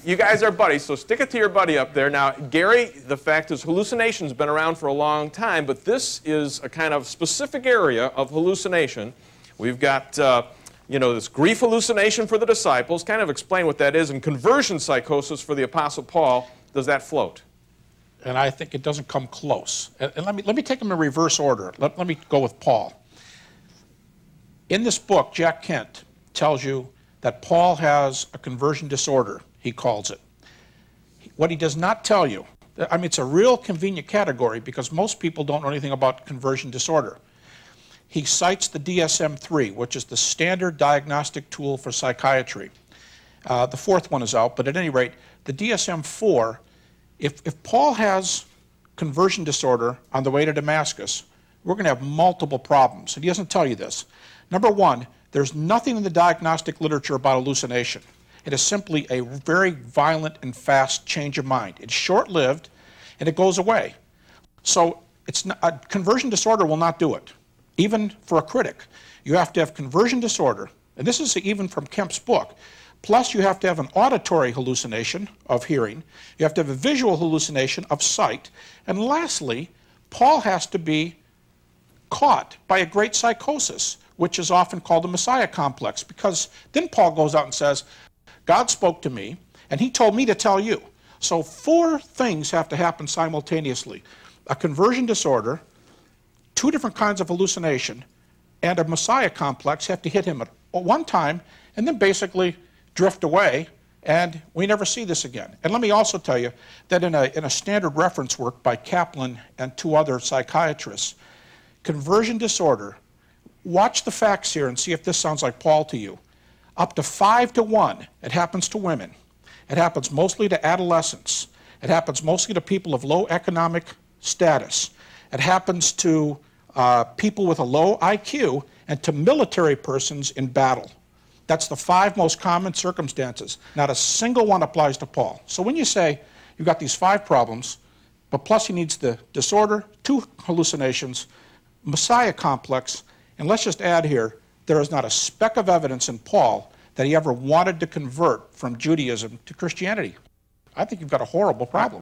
You guys are buddies, so stick it to your buddy up there. Now, Gary, the fact is hallucination's been around for a long time, but this is a kind of specific area of hallucination. We've got, this grief hallucination for the disciples. Kind of explain what that is, and conversion psychosis for the Apostle Paul. Does that float? And I think it doesn't come close. And let me take them in reverse order. Let me go with Paul. In this book, Jack Kent tells you that Paul has a conversion disorder, he calls it. What he does not tell you, I mean, it's a real convenient category because most people don't know anything about conversion disorder. He cites the DSM-3, which is the standard diagnostic tool for psychiatry. The fourth one is out, but at any rate, the DSM-4, if Paul has conversion disorder on the way to Damascus, we're going to have multiple problems. And he doesn't tell you this. Number one, there's nothing in the diagnostic literature about hallucination. It is simply a very violent and fast change of mind. It's short-lived, and it goes away. So a conversion disorder will not do it, even for a critic. You have to have conversion disorder, and this is even from Kemp's book. Plus, you have to have an auditory hallucination of hearing. You have to have a visual hallucination of sight. And lastly, Paul has to be caught by a great psychosis, which is often called the Messiah complex, because then Paul goes out and says, God spoke to me, and he told me to tell you. So 4 things have to happen simultaneously. A conversion disorder, 2 different kinds of hallucination, and a Messiah complex have to hit him at one time, and then basically drift away, and we never see this again. And let me also tell you that in a standard reference work by Kaplan and 2 other psychiatrists, conversion disorder, watch the facts here and see if this sounds like Paul to you. Up to 5 to 1, it happens to women. It happens mostly to adolescents. It happens mostly to people of low economic status. It happens to people with a low IQ and to military persons in battle. That's the 5 most common circumstances. Not a single one applies to Paul. So when you say you've got these 5 problems, but plus he needs the disorder, 2 hallucinations, Messiah complex, and let's just add here, there is not a speck of evidence in Paul that he ever wanted to convert from Judaism to Christianity. I think you've got a horrible problem.